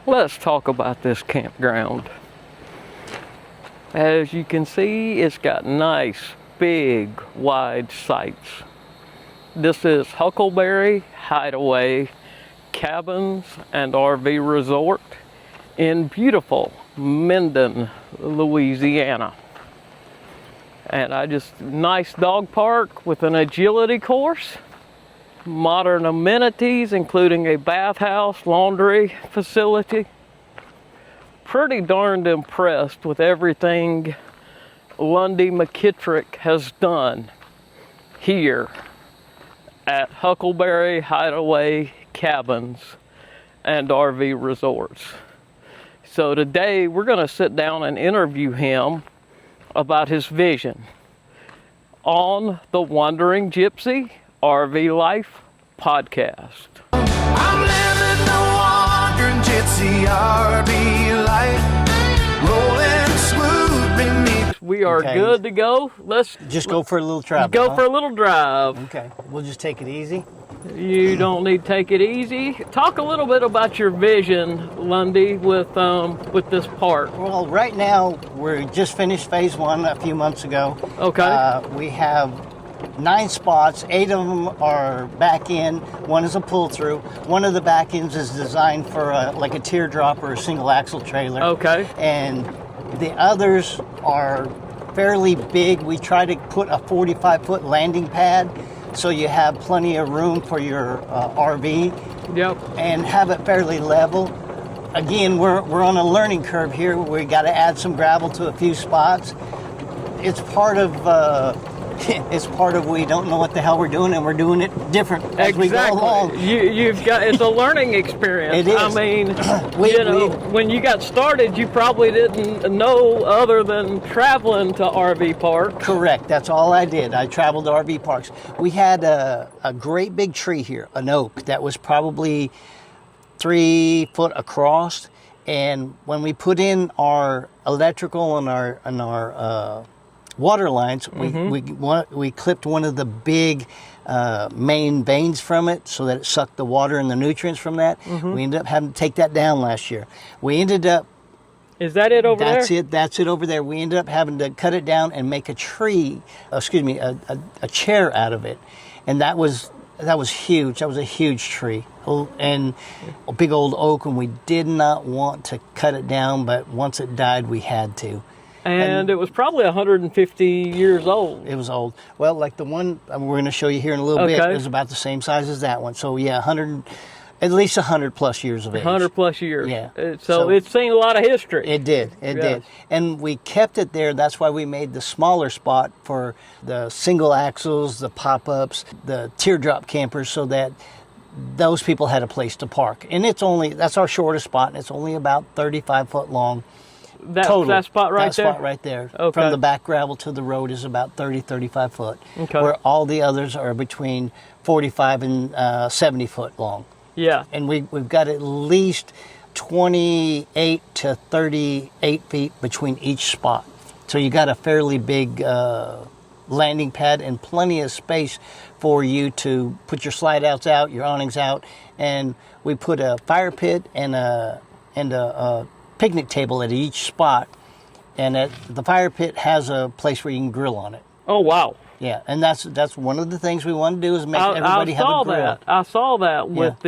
Let's talk about this campground. As you can see, it's got nice, big, wide sites. This is Huckleberry Hideaway Cabins and RV Resort in beautiful Minden, Louisiana. And nice dog park with an agility course, modern amenities including a bathhouse, laundry facility. Pretty darned impressed with everything Lundy McKittrick has done here at Huckleberry Hideaway Cabins and RV Resorts. So today we're going to sit down and interview him about his vision on the Wandering Gypsy RV Life podcast. I'm living the Wandering Gypsy RV life, rolling smooth beneath. We are good to go. Let's just go for a little travel. Go for a little drive. Okay, we'll just take it easy. You don't need to take it easy. Talk a little bit about your vision, Lundy, with this park. Well, right now we're just finished phase one a few months ago. Okay. We have 9 spots. 8 of them are back in. One is a pull through. One of the back ends is designed for like a teardrop or a single axle trailer. Okay. And the others are fairly big. We try to put a 45-foot landing pad so you have plenty of room for your RV. Yep. And have it fairly level. Again, we're on a learning curve here. We got to add some gravel to a few spots. It's part of we don't know what the hell we're doing, and we're doing it different as we go along. It's a learning experience. It is. I mean, when you got started, you probably didn't know other than traveling to RV parks. Correct. That's all I did. I traveled to RV parks. We had a great big tree here, an oak that was probably 3 foot across, and when we put in our electrical and our water lines, we clipped one of the big main veins from it so that it sucked the water and the nutrients from that. We ended up having to take that down last year. We ended up... Is that it over there? That's it over there. We ended up having to cut it down and make a chair out of it. And that was huge. That was a huge tree. And a big old oak, and we did not want to cut it down, but once it died, we had to. And it was probably 150 years old. It was old. Well, like the one we're going to show you here in a little bit is about the same size as that one. So yeah, at least 100 plus years of age. 100 plus years. Yeah. So it's seen a lot of history. It did. It did. And we kept it there. That's why we made the smaller spot for the single axles, the pop-ups, the teardrop campers, so that those people had a place to park. And that's our shortest spot, and it's only about 35 foot long. That spot right there? That spot right there. Okay. From the back gravel to the road is about 35 foot. Okay. Where all the others are between 45 and 70 foot long. Yeah. And we've got at least 28 to 38 feet between each spot. So you got a fairly big landing pad and plenty of space for you to put your slide outs out, your awnings out. And we put a fire pit and a picnic table at each spot, and the fire pit has a place where you can grill on it. Oh wow! Yeah, and that's one of the things we want to do is make everybody have a grill. I saw that with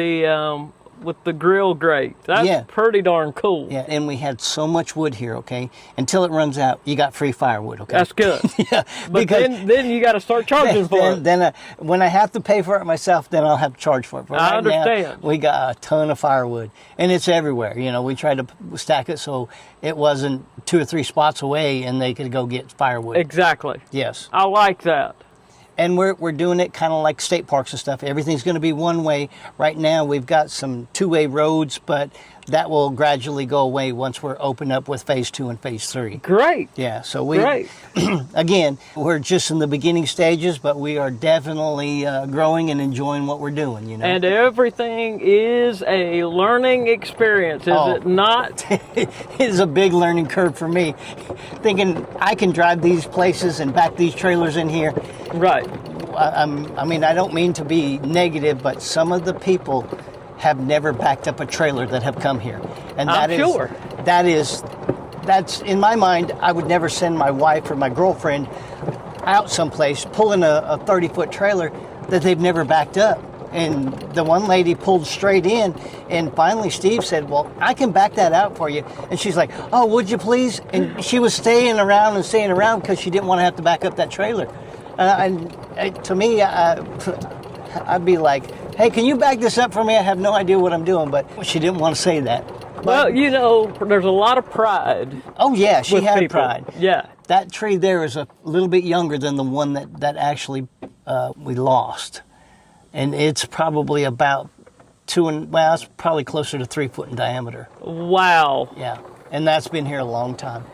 the grill grate. That's pretty darn cool. Yeah, and we had so much wood here. Okay, until it runs out, you got free firewood. Okay, that's good. Yeah, but then you got to start charging for it. Then when I have to pay for it myself, then I'll have to charge for it. But I understand. Now, we got a ton of firewood, and it's everywhere. We tried to stack it so it wasn't 2 or 3 spots away, and they could go get firewood. Exactly. Yes. I like that. And we're doing it kind of like state parks and stuff. Everything's going to be one way. Right now, we've got some 2-way roads, but that will gradually go away once we're open up with phase 2 and phase 3. Great. Yeah. So again, we're just in the beginning stages, but we are definitely growing and enjoying what we're doing. And everything is a learning experience, is it not? It is a big learning curve for me. Thinking I can drive these places and back these trailers in here. Right. I mean, I don't mean to be negative, but some of the people have never backed up a trailer that have come here. And sure. That's in my mind, I would never send my wife or my girlfriend out someplace pulling a 30-foot trailer that they've never backed up. And the one lady pulled straight in, and finally Steve said, well, I can back that out for you. And she's like, oh, would you please? And she was staying around because she didn't want to have to back up that trailer. To me, I'd be like, hey, can you back this up for me? I have no idea what I'm doing, but she didn't want to say that. Well, you know, there's a lot of pride. Oh, yeah, she had people. pride. Yeah. That tree there is a little bit younger than the one that actually we lost. And it's probably about it's probably closer to 3 foot in diameter. Wow. Yeah, and that's been here a long time.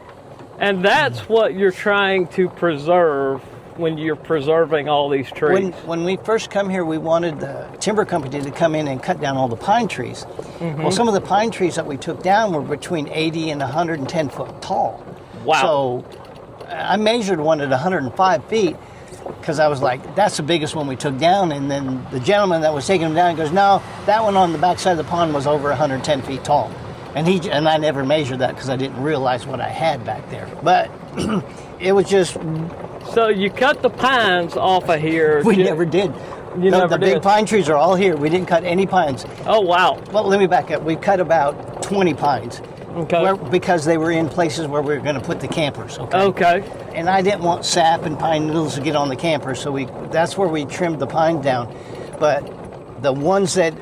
And that's what you're trying to preserve when you're preserving all these trees. When we first come here, we wanted the timber company to come in and cut down all the pine trees. Mm-hmm. Well, some of the pine trees that we took down were between 80 and 110 foot tall. Wow. So I measured one at 105 feet because I was like, that's the biggest one we took down. And then the gentleman that was taking them down goes, no, that one on the backside of the pond was over 110 feet tall. And I never measured that because I didn't realize what I had back there. But it was just... So you cut the pines off of here. We never did. The big pine trees are all here. We didn't cut any pines. Oh, wow. Well, let me back up. We cut about 20 pines. Okay. Because they were in places where we were going to put the campers. Okay. And I didn't want sap and pine needles to get on the camper, so that's where we trimmed the pine down. But the ones that,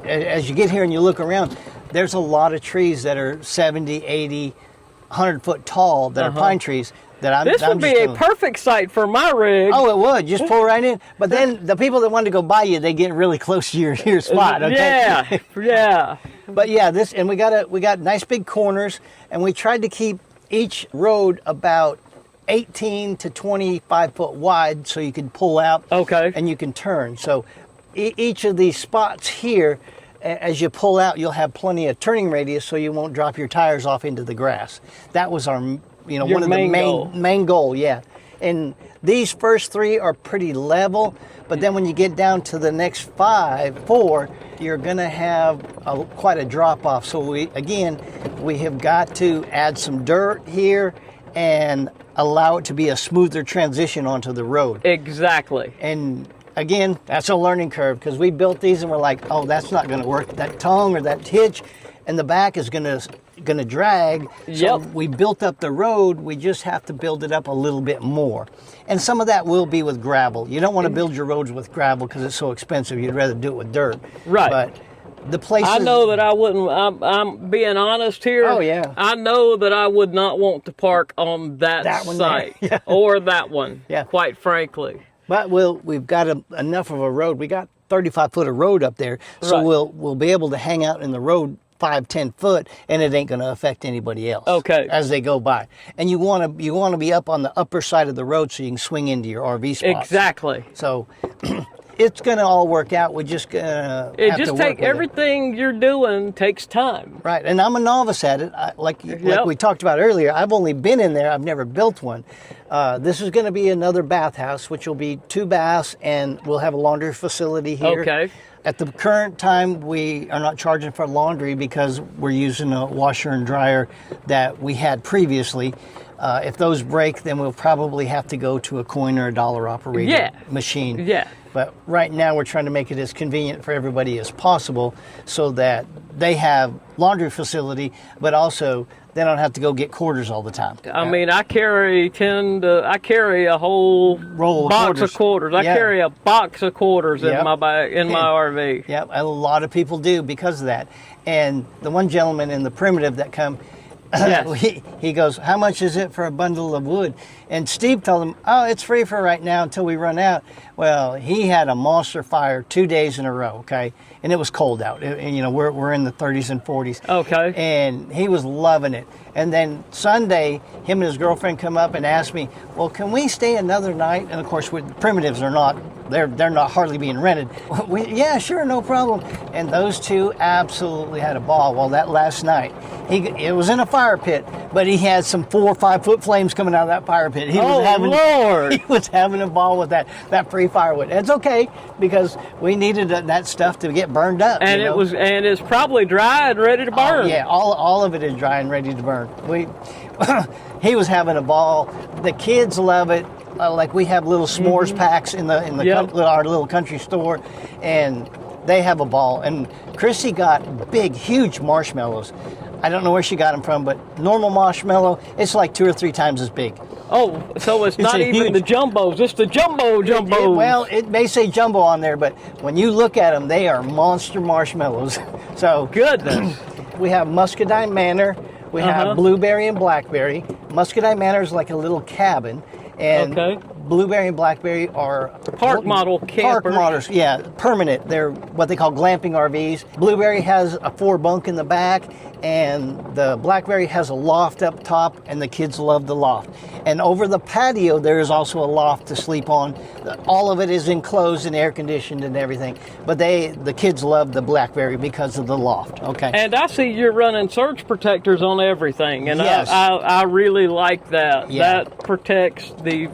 as you get here and you look around, there's a lot of trees that are 70, 80, 100 foot tall that are pine trees. This would be a perfect site for my rig. Oh, it would. Just pull right in. But then the people that want to go by you, they get really close to your spot. Okay? Yeah, yeah. But yeah, we got nice big corners, and we tried to keep each road about 18 to 25 foot wide, so you can pull out. Okay. And you can turn. So each of these spots here, as you pull out, you'll have plenty of turning radius, so you won't drop your tires off into the grass. That was our one of the main goal, yeah. And these first three are pretty level, but then when you get down to the next 4, you're going to have quite a drop off. So we have got to add some dirt here and allow it to be a smoother transition onto the road. Exactly. And again, that's a learning curve because we built these and we're like, oh, that's not going to work. That tongue or that hitch in the back is going to drag. So we built up the road. We just have to build it up a little bit more. And some of that will be with gravel. You don't want to build your roads with gravel because it's so expensive. You'd rather do it with dirt. Right. But the places... I know that I wouldn't... I'm being honest here. Oh, yeah. I know that I would not want to park on that site. Yeah. Or that one, yeah. Quite frankly. But we've got enough of a road. We got 35 foot of road up there. So we'll be able to hang out in the road 5-10 foot, and it ain't going to affect anybody else. Okay. As they go by, and you want to be up on the upper side of the road so you can swing into your RV spots. Exactly. So it's going to all work out. We're just gonna. Everything you're doing takes time. Right, and I'm a novice at it. Like we talked about earlier, I've only been in there. I've never built one. This is going to be another bathhouse, which will be 2 baths, and we'll have a laundry facility here. Okay. At the current time, we are not charging for laundry because we're using a washer and dryer that we had previously. If those break, then we'll probably have to go to a coin or a dollar operated machine. Yeah. But right now, we're trying to make it as convenient for everybody as possible so that they have laundry facility, but also they don't have to go get quarters all the time. I mean, I carry a whole roll box of quarters. I carry a box of quarters in my RV. Yep, a lot of people do because of that. And the one gentleman in the primitive that come, he goes, how much is it for a bundle of wood? And Steve told him, oh, it's free for right now until we run out. Well, he had a monster fire 2 days in a row, okay? And it was cold out. We're in the 30s and 40s. Okay. And he was loving it. And then Sunday, him and his girlfriend come up and asked me, well, can we stay another night? And of course, primitives are not, they're not hardly being rented. Yeah, sure, no problem. And those two absolutely had a ball. Well, that last night, It was in a fire pit, but he had some 4 or 5 foot flames coming out of that fire pit. Lord! He was having a ball with that free firewood. It's okay because we needed that stuff to get burned up. And it's probably dry and ready to burn. Oh, yeah, all of it is dry and ready to burn. He was having a ball. The kids love it. Like we have little s'mores packs in our little country store, and they have a ball. And Chrissy got big, huge marshmallows. I don't know where she got them from, but normal marshmallow, it's like 2 or 3 times as big. Oh, so it's not even the jumbos, it's the jumbos. Well, it may say jumbo on there, but when you look at them, they are monster marshmallows. So goodness. We have Muscadine Manor. We have Blueberry and Blackberry. Muscadine Manor is like a little cabin, and Blueberry and Blackberry are park model campers. Park models, yeah, permanent. They're what they call glamping RVs. Blueberry has a 4 bunk in the back, and the Blackberry has a loft up top, and the kids love the loft. And over the patio, there is also a loft to sleep on. All of it is enclosed and air conditioned and everything. But the kids love the Blackberry because of the loft. Okay. And I see you're running surge protectors on everything, and yes. I really like that. Yeah. That protects the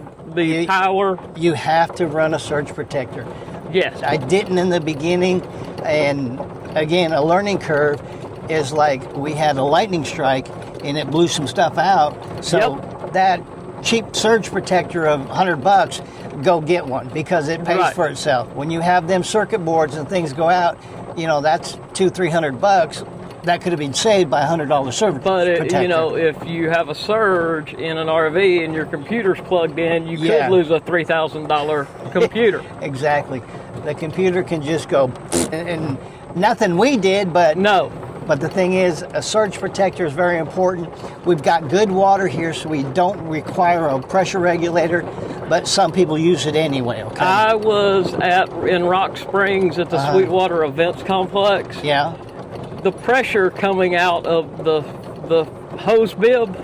power. You have to run a surge protector. Yes. I didn't in the beginning, and again, a learning curve is like we had a lightning strike and it blew some stuff out. So that cheap surge protector of $100, go get one because it pays for itself. When you have them circuit boards and things go out, that's $200-300. That could have been saved by $100 surge protector. If you have a surge in an RV and your computer's plugged in, you could lose a $3,000 computer. Exactly. The computer can just go, and nothing we did, but no. But the thing is, a surge protector is very important. We've got good water here, so we don't require a pressure regulator, but some people use it anyway, okay? I was in Rock Springs at the Sweetwater Events Complex. Yeah. The pressure coming out of the hose bib,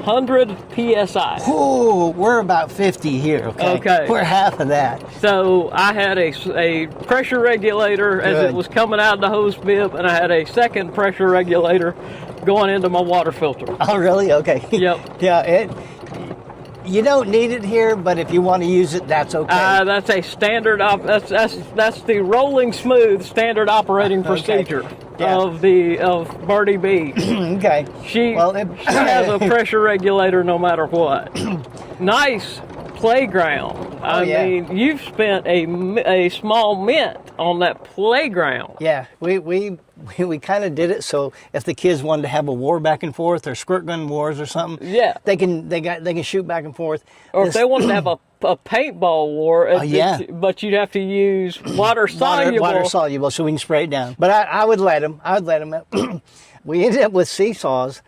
100 PSI. Ooh, we're about 50 here, okay? We're half of that. So I had a pressure regulator as it was coming out of the hose bib, and I had a second pressure regulator going into my water filter. Oh, really? Okay. Yep. Yeah, you don't need it here, but if you want to use it, that's okay. That's a standard. That's the rolling smooth standard operating procedure of Bertie Bea. Okay. She has a pressure regulator no matter what. Nice playground. I mean, you've spent a small mint on that playground. Yeah, we kind of did it so if the kids wanted to have a war back and forth or squirt gun wars or something, they can shoot back and forth. Or if they wanted to have a paintball war, but you'd have to use water soluble so we can spray it down. But I would let them. We ended up with seesaws.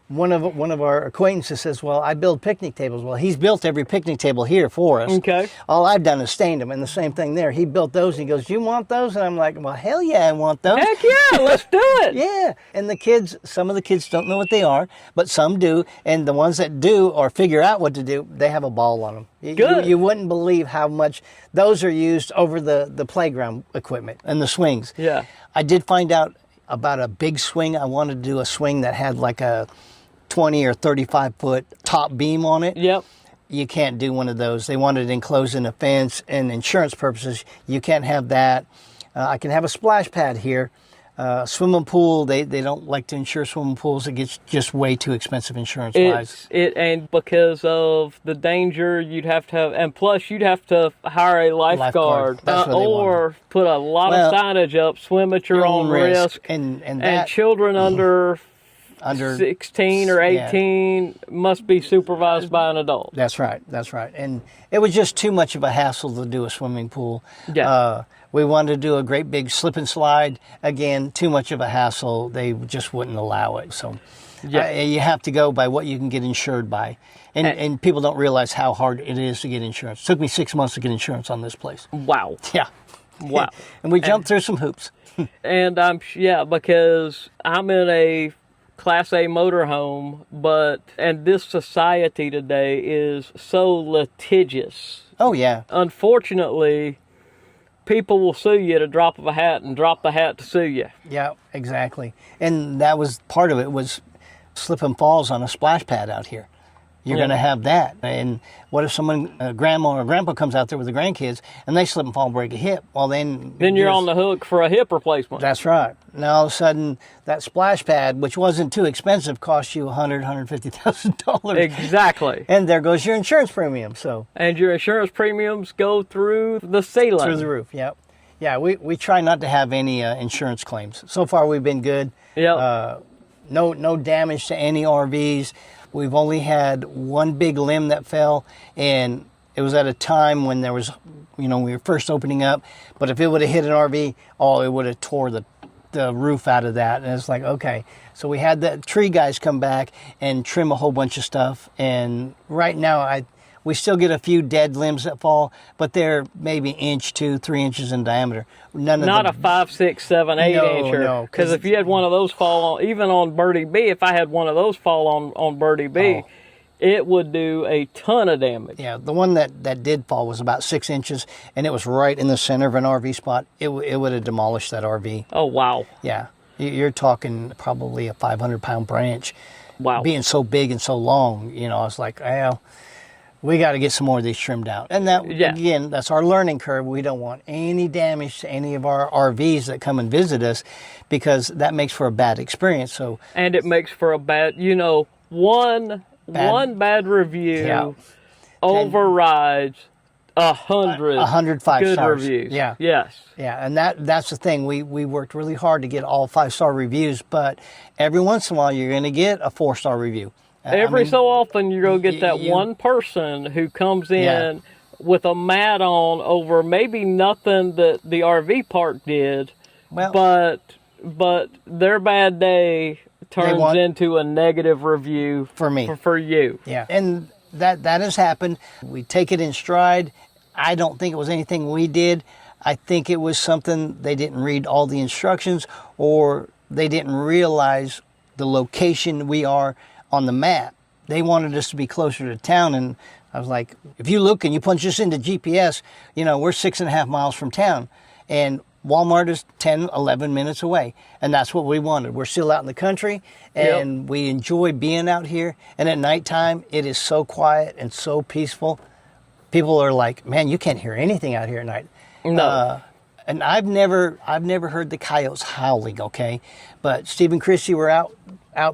One of our acquaintances says, well, I build picnic tables. Well, he's built every picnic table here for us. Okay. All I've done is stained them, and the same thing there. He built those, and he goes, do you want those? And I'm like, well, hell yeah, I want those. Heck yeah, let's do it. Yeah. And some of the kids don't know what they are, but some do. And the ones that do or figure out what to do, they have a ball on them. Good. You wouldn't believe how much those are used over the playground equipment and the swings. Yeah. I did find out about a big swing. I wanted to do a swing that had like a 20 or 35 foot top beam on it. Yep. You can't do one of those. They wanted it enclosed in a fence, and insurance purposes, you can't have that. I can have a splash pad here. Swimming pool, they don't like to insure swimming pools. It gets just way too expensive insurance-wise. And because of the danger, you'd have to have, and plus you'd have to hire a lifeguard. Or put a lot of signage up, swim at your own risk. And children under 16 or 18 must be supervised by an adult. That's right. And it was just too much of a hassle to do a swimming pool. Yeah. We wanted to do a great big slip and slide. Again, too much of a hassle. They just wouldn't allow it. So you have to go by what you can get insured by. And people don't realize how hard it is to get insurance. It took me 6 months to get insurance on this place. Wow. Yeah. Wow. And we jumped through some hoops. And because I'm in a Class A motorhome, and this society today is so litigious. Oh, yeah. Unfortunately, people will sue you at a drop of a hat and drop the hat to sue you. Yeah, exactly. And that was part of it, was slip and falls on a splash pad out here. You're going to have that. And what if someone, grandma or grandpa comes out there with the grandkids and they slip and fall and break a hip? Well, then you're on the hook for a hip replacement. That's right. Now all of a sudden, that splash pad, which wasn't too expensive, cost you $150,000. Exactly. And there goes your insurance premium. So. And your insurance premiums go through the ceiling. Through the roof. Yep. Yeah. We try not to have any insurance claims. So far, we've been good. Yep. No damage to any RVs. We've only had one big limb that fell, and it was at a time when there was, we were first opening up. But if it would have hit an RV, it would have tore the roof out of that. And it's like, okay. So we had the tree guys come back and trim a whole bunch of stuff. And right now, we still get a few dead limbs that fall, but they're maybe 1, 2, 3 inches in diameter. Not a 5, 6, 7, 8 incher. No. Because if you had one of those fall, even on Bertie Bea, if I had one of those fall on Bertie Bea, it would do a ton of damage. Yeah, the one that did fall was about 6 inches, and it was right in the center of an RV spot. It would have demolished that RV. Oh, wow. Yeah. You're talking probably a 500-pound branch. Wow. Being so big and so long, I was like, well, we got to get some more of these trimmed out. And that, again, that's our learning curve. We don't want any damage to any of our RVs that come and visit us, because that makes for a bad experience. And it makes for a bad, one bad review overrides 100 5-star reviews. Yeah. Yes. Yeah, and that's the thing. We worked really hard to get all 5-star reviews, but every once in a while you're going to get a 4-star review. Every so often you're going to get that one person who comes in with a mat on over maybe nothing that the RV park did, but their bad day turns into a negative review for me, for you. Yeah, and that has happened. We take it in stride. I don't think it was anything we did. I think it was something they didn't read all the instructions, or they didn't realize the location we are on the map. They wanted us to be closer to town, and I was like, if you look and you punch this into GPS, we're 6.5 miles from town, and Walmart is 10, 11 minutes away, and that's what we wanted. We're still out in the country, and we enjoy being out here, and at nighttime, it is so quiet and so peaceful. People are like, man, you can't hear anything out here at night. No. And I've never heard the coyotes howling, okay? But Steve and Christy were out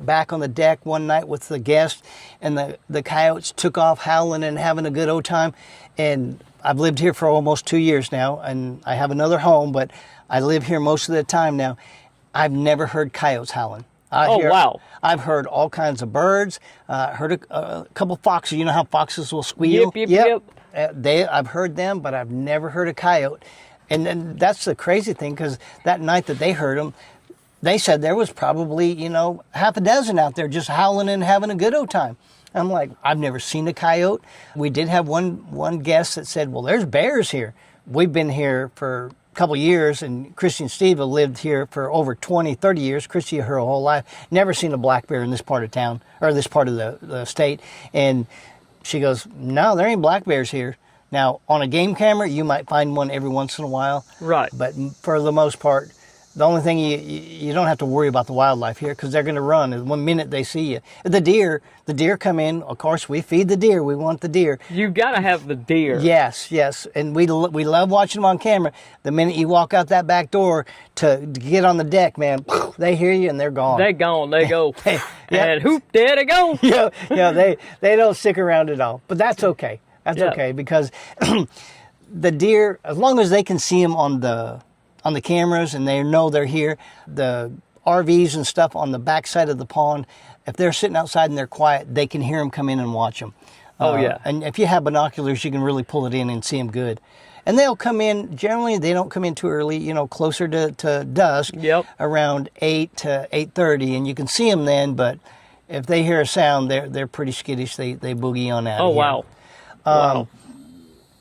back on the deck one night with the guest, and the coyotes took off howling and having a good old time. And I've lived here for almost 2 years now, and I have another home, but I live here most of the time now. I've never heard coyotes howling. Wow. I've heard all kinds of birds. Heard a couple foxes. You know how foxes will squeal? Yep. I've heard them, but I've never heard a coyote. And then that's the crazy thing, because that night that they heard them, they said there was probably, half a dozen out there just howling and having a good old time. I'm like, I've never seen a coyote. We did have one guest that said, well, there's bears here. We've been here for a couple years, and Christy and Steve have lived here for over 20, 30 years. Christy, her whole life, never seen a black bear in this part of town, or this part of the state. And she goes, no, there ain't black bears here. Now, on a game camera, you might find one every once in a while. Right. But for the most part, the only thing you don't have to worry about the wildlife here, because they're going to run the one minute they see you. The deer come in. Of course, we feed the deer. We want the deer. You got to have the deer. Yes. And we love watching them on camera. The minute you walk out that back door to get on the deck, man, they hear you and they're gone. They gone. They go. And whoop, there they go. They don't stick around at all. But that's okay. That's okay, because the deer, as long as they can see them on the cameras and they know they're here, the RVs and stuff on the backside of the pond, if they're sitting outside and they're quiet, they can hear them come in and watch them. And if you have binoculars, you can really pull it in and see them good. And they'll come in, generally they don't come in too early, closer to dusk, around 8 to 8:30, and you can see them then, but if they hear a sound, they're pretty skittish. They boogie on out of here. Wow. Wow.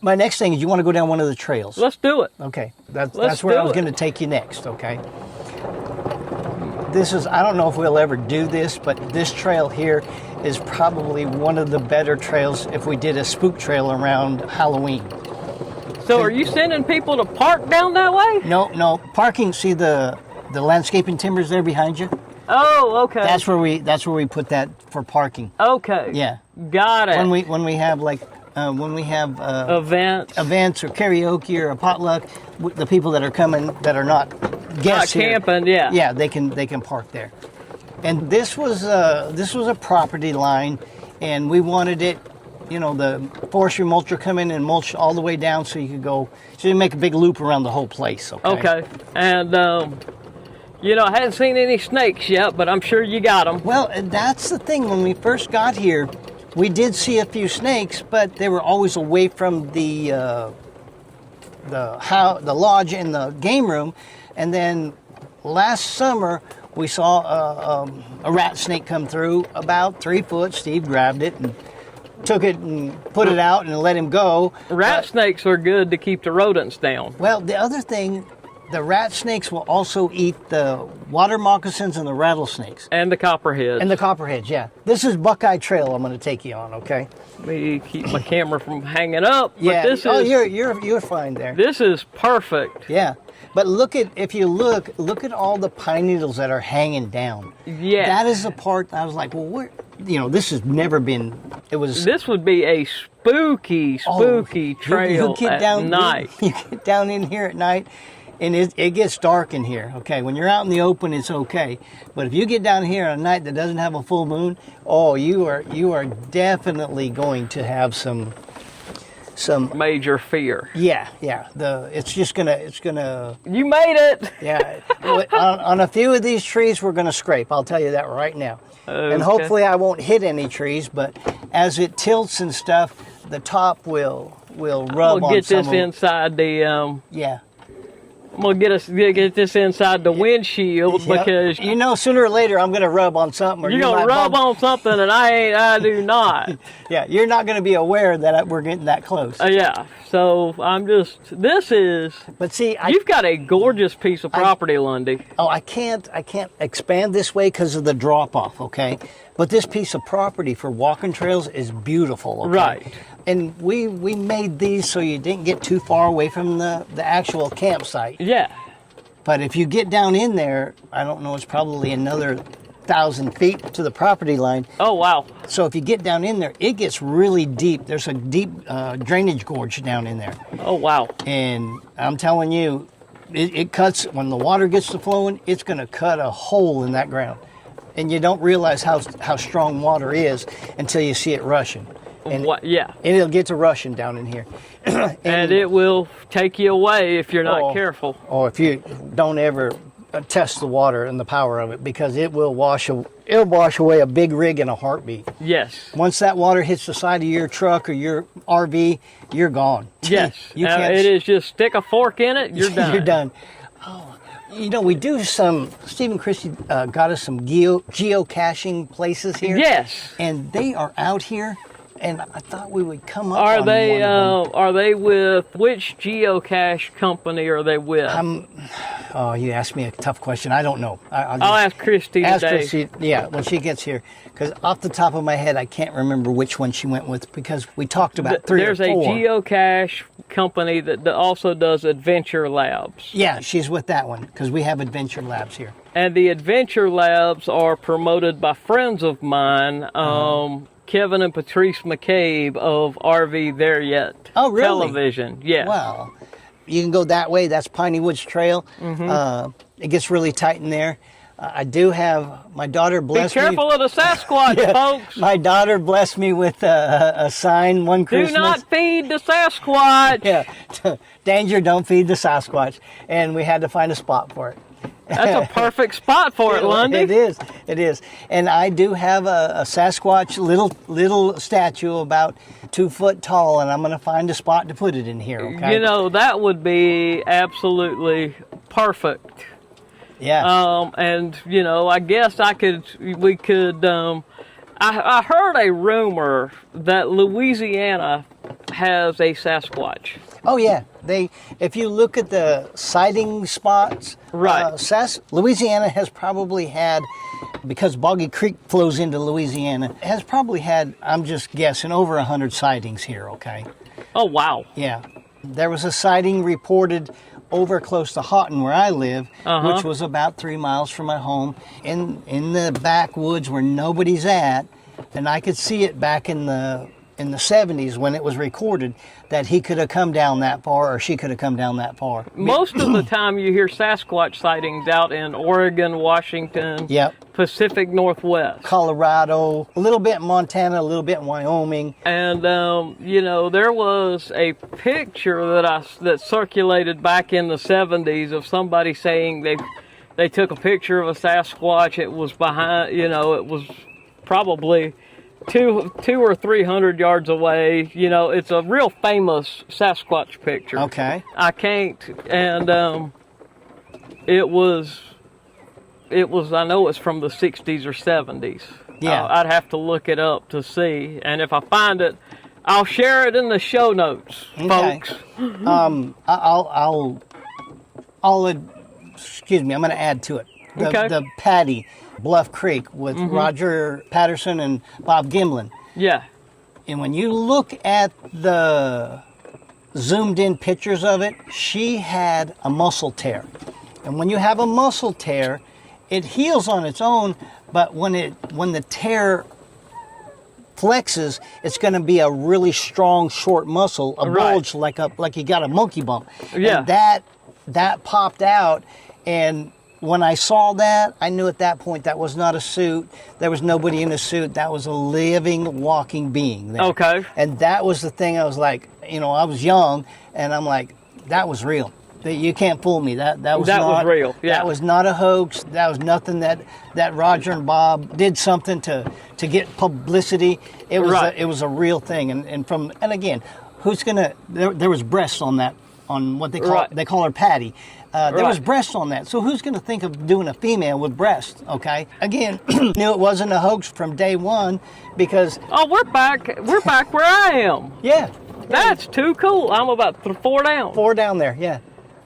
My next thing is, you want to go down one of the trails. Let's do it. Okay. That's where I was going to take you next, okay? I don't know if we'll ever do this, but this trail here is probably one of the better trails if we did a spook trail around Halloween. So are you sending people to park down that way? No. Parking, see the landscaping timbers there behind you? Oh, okay. That's where we put that for parking. Okay. Yeah. Got it. When we have events or karaoke or a potluck, the people that are coming that are not guests not camping, here, yeah, they can park there. And this was a property line, and we wanted it, the forestry mulcher come in and mulch all the way down so you make a big loop around the whole place. Okay. And I hadn't seen any snakes yet, but I'm sure you got them. Well, that's the thing. When we first got here, we did see a few snakes, but they were always away from the lodge and the game room. And then last summer, we saw a rat snake come through about 3 foot. Steve grabbed it and took it and put it out and let him go. Rat snakes are good to keep the rodents down. Well, the other thing, the rat snakes will also eat the water moccasins and the rattlesnakes. And the copperheads. And the copperheads, yeah. This is Buckeye Trail I'm going to take you on, okay? Let me keep my camera from hanging up. Yeah. But you're fine there. This is perfect. Yeah. But if you look at all the pine needles that are hanging down. Yeah. That is the part I was like, well, where, this has never been, This would be a spooky trail at night. You get down in here at night, and it gets dark in here, okay? When you're out in the open, it's okay. But if you get down here on a night that doesn't have a full moon, you are definitely going to have some major fear. Yeah. It's gonna. You made it. Yeah. on a few of these trees, we're gonna scrape. I'll tell you that right now. Okay. And hopefully, I won't hit any trees. But as it tilts and stuff, the top will rub on get some this of inside the. Yeah. I'm gonna get this inside the windshield because sooner or later I'm gonna rub on something. Or you're gonna rub on something, and I do not. Yeah, you're not gonna be aware that we're getting that close. Yeah, so this is. But see, you've got a gorgeous piece of property, Lundy. Oh, I can't expand this way because of the drop off. Okay, but this piece of property for walking trails is beautiful. Okay? Right. And we made these so you didn't get too far away from the actual campsite. Yeah. But if you get down in there, I don't know, it's probably another 1,000 feet to the property line. Oh, wow. So if you get down in there, it gets really deep. There's a deep drainage gorge down in there. Oh, wow. And I'm telling you, it cuts, when the water gets to flowing, it's going to cut a hole in that ground. And you don't realize how strong water is until you see it rushing. And, yeah. And it'll get to rushing down in here. and it will take you away if you're not careful. Or if you don't ever test the water and the power of it, because it'll wash away a big rig in a heartbeat. Yes. Once that water hits the side of your truck or your RV, you're gone. Yes. It is just stick a fork in it, you're done. You're done. Oh, we do some, Steve and Christy got us some geocaching places here. Yes. And they are out here. And I thought we would come up on one of them. Are they with, which geocache company are they with? You asked me a tough question. I don't know. I'll ask Christy today. Christy, when she gets here. Because off the top of my head, I can't remember which one she went with because we talked about three or four. There's a geocache company that also does Adventure Labs. Yeah, she's with that one because we have Adventure Labs here. And the Adventure Labs are promoted by friends of mine. Kevin and Patrice McCabe of RV There Yet Television. Yeah. Wow. You can go that way. That's Piney Woods Trail. Mm-hmm. It gets really tight in there. I do have my daughter blessed me. Be careful of the Sasquatch, folks. My daughter blessed me with a sign one Christmas. Do not feed the Sasquatch. Yeah. Danger, don't feed the Sasquatch. And we had to find a spot for it. That's a perfect spot for it, Lundy. It is. And I do have a Sasquatch little statue about 2 foot tall, and I'm going to find a spot to put it in here, okay? That would be absolutely perfect. Yeah. And, I guess we could, I heard a rumor that Louisiana has a Sasquatch. Oh yeah, if you look at the sighting spots, right? Louisiana has probably had, because Boggy Creek flows into Louisiana, has probably had, I'm just guessing, over 100 sightings here. Okay. Oh wow. Yeah, There was a sighting reported over close to Houghton, where I live, which was about 3 miles from my home, in the backwoods where nobody's at, and I could see it back in the 70s when it was recorded that he could have come down that far, or she could have come down that far. Most of the time you hear Sasquatch sightings out in Oregon, Washington, Pacific Northwest, Colorado, a little bit in Montana, a little bit in Wyoming. And you know, there was a picture that circulated back in the 70s of somebody saying they took a picture of a Sasquatch. It was behind, you know, it was probably 200 or 300 yards away. You know, it's a real famous Sasquatch picture. Okay. I can't, and it was, I know it's from the 60s or 70s. Yeah. I'd have to look it up to see, and if I find it, I'll share it in the show notes, folks. I'll excuse me, I'm going to add to it. The Patty Bluff Creek with Roger Patterson and Bob Gimlin. Yeah. And when you look at the zoomed in pictures of it, she had a muscle tear. And when you have a muscle tear, it heals on its own, but when the tear flexes, it's going to be a really strong short muscle, a bulge like you got a monkey bump. Yeah. And that popped out, and when I saw that, I knew at that point that was not a suit. There was nobody in a suit. That was a living, walking being there. Okay. And that was the thing. I was like, you know, I was young, and I'm like, that was real. You can't fool me. That was real. Yeah. That was not a hoax. That was nothing that Roger and Bob did something to get publicity. It was a real thing. And again, who's gonna? There was breasts on that, on what they call her Patty. There was breasts on that. So who's going to think of doing a female with breasts, okay? Again, knew it wasn't a hoax from day one because... Oh, we're back where I am. Yeah. That's too cool. I'm about 4 down. 4 down there, yeah.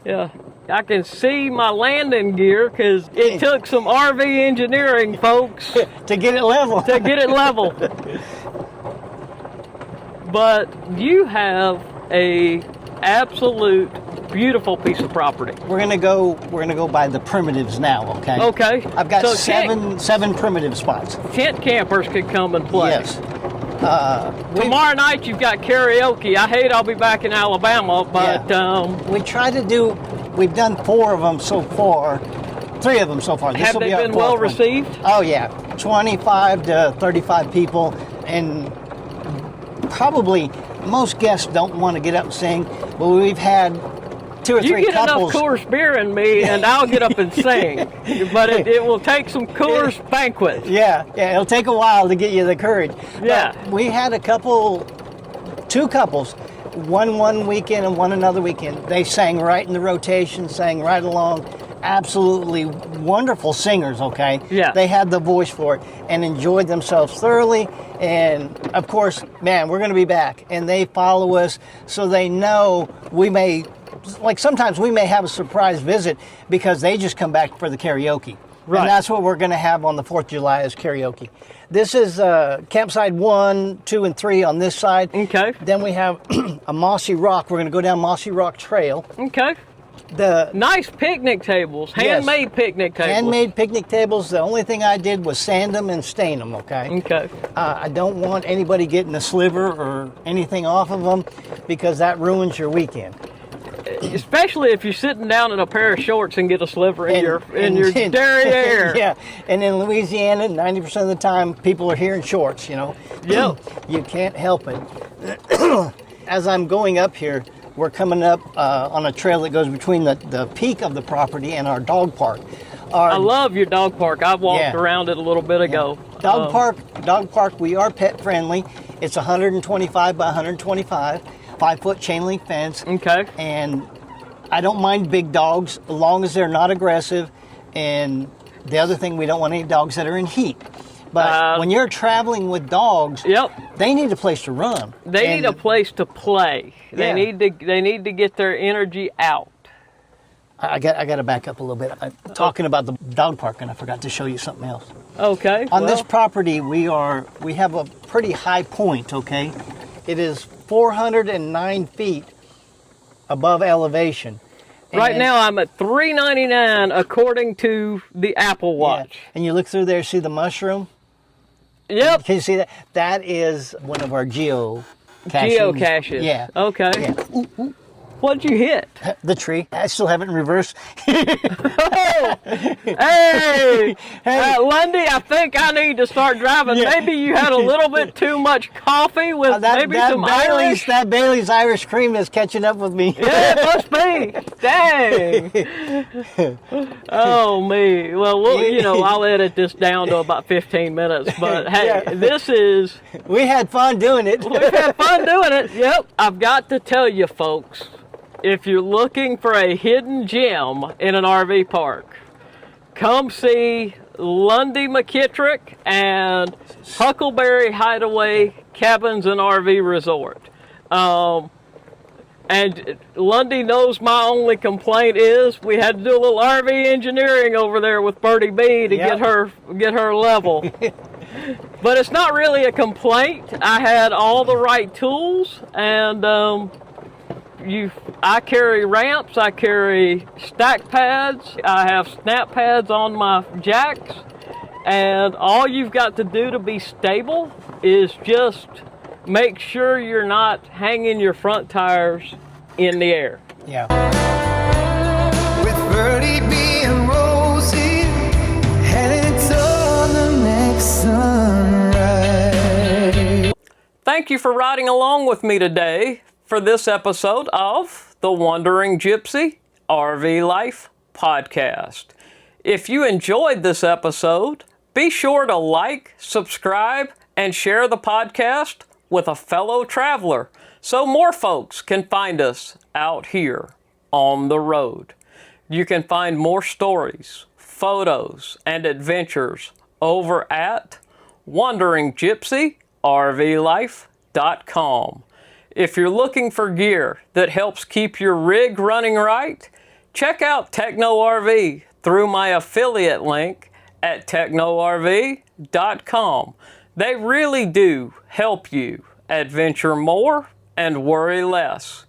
Yeah. I can see my landing gear because it took some RV engineering, folks. To get it level. To get it level. But you have a absolute beautiful piece of property. We're gonna go by the primitives now, okay? Okay. I've got seven primitive spots. Tent campers could come and play. Yes. Tomorrow night you've got karaoke. I hate I'll be back in Alabama, but we try to do. We've done 4 of them so far. 3 of them so far. Have they been well received? Oh yeah, 25 to 35 people, and probably most guests don't want to get up and sing, but we've had 2 or 3 You get couples. enough Coors beer in me, and I'll get up and sing. But it will take some Coors banquet. Yeah, it'll take a while to get you the courage. Yeah. But we had 2 couples, one weekend and one another weekend. They sang right in the rotation, sang right along. Absolutely wonderful singers, okay? Yeah. They had the voice for it and enjoyed themselves thoroughly. And of course, man, we're going to be back. And they follow us so they know we may, like sometimes we may have a surprise visit because they just come back for the karaoke. Right. And that's what we're going to have on the 4th of July is karaoke. This is campsite 1, 2, and 3 on this side. Okay. Then we have a Mossy Rock. We're going to go down Mossy Rock Trail. Okay. The nice picnic tables, handmade picnic tables. Handmade picnic tables. The only thing I did was sand them and stain them, okay? Okay. I don't want anybody getting a sliver or anything off of them because that ruins your weekend. Especially if you're sitting down in a pair of shorts and get a sliver in your derriere. Yeah, and in Louisiana, 90% of the time, people are here in shorts, you know. Yep. You can't help it. As I'm going up here, we're coming up on a trail that goes between the peak of the property and our dog park. I love your dog park. I walked around it a little bit ago. Dog park, we are pet friendly. It's 125 by 125, 5-foot chain link fence. Okay. And I don't mind big dogs as long as they're not aggressive. And the other thing, we don't want any dogs that are in heat. But when you're traveling with dogs, they need a place to run. They need a place to play. They need to get their energy out. I got to back up a little bit. I'm talking about the dog park, and I forgot to show you something else. Okay. On this property, we have a pretty high point. Okay, it is 409 feet above elevation. Right now I'm at 399 according to the Apple Watch. Yeah. And you look through there, see the mushroom? Yep. Can you see that? That is one of our geocaches. Geocaches. Yeah. Okay. Yeah. Ooh, ooh. What'd you hit? The tree. I still have it in reverse. Oh, hey, Lundy, I think I need to start driving. Yeah. Maybe you had a little bit too much coffee with maybe some Irish. That Bailey's Irish cream is catching up with me. Yeah, it must be. Dang. Oh, me. Well, you know, I'll edit this down to about 15 minutes. But, hey, yeah. This is... We had fun doing it. We've had fun doing it. Yep. I've got to tell you, folks, if you're looking for a hidden gem in an RV park, come see Lundy McKittrick and Huckleberry Hideaway Cabins and RV Resort. And Lundy knows my only complaint is we had to do a little RV engineering over there with Bertie Bea to get her level. But it's not really a complaint. I had all the right tools, and I carry ramps, I carry stack pads, I have snap pads on my jacks, and all you've got to do to be stable is just make sure you're not hanging your front tires in the air. Yeah. With Bertie Bea and Rosie, headed to the next sunrise. Thank you for riding along with me today for this episode of the Wandering Gypsy RV Life Podcast. If you enjoyed this episode, be sure to like, subscribe, and share the podcast with a fellow traveler so more folks can find us out here on the road. You can find more stories, photos, and adventures over at wanderinggypsyrvlife.com. If you're looking for gear that helps keep your rig running right, check out TechnoRV through my affiliate link at TechnoRV.com. They really do help you adventure more and worry less.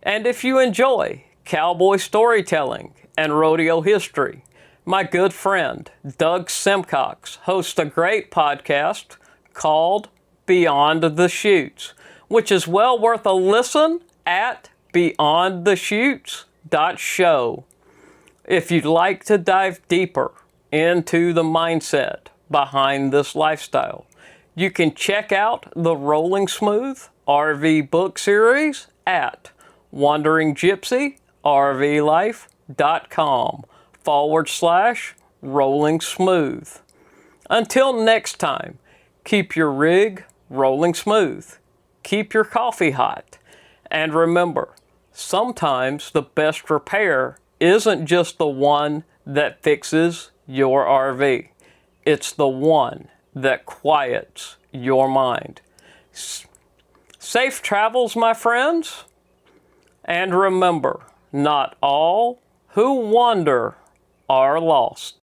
And if you enjoy cowboy storytelling and rodeo history, my good friend Doug Simcox hosts a great podcast called Beyond the Chutes, which is well worth a listen at beyondthechutes.show. If you'd like to dive deeper into the mindset behind this lifestyle, you can check out the Rolling Smooth RV book series at wanderinggypsyrvlife.com/rolling smooth. Until next time, keep your rig rolling smooth. Keep your coffee hot. And remember, sometimes the best repair isn't just the one that fixes your RV. It's the one that quiets your mind. Safe travels, my friends. And remember, not all who wander are lost.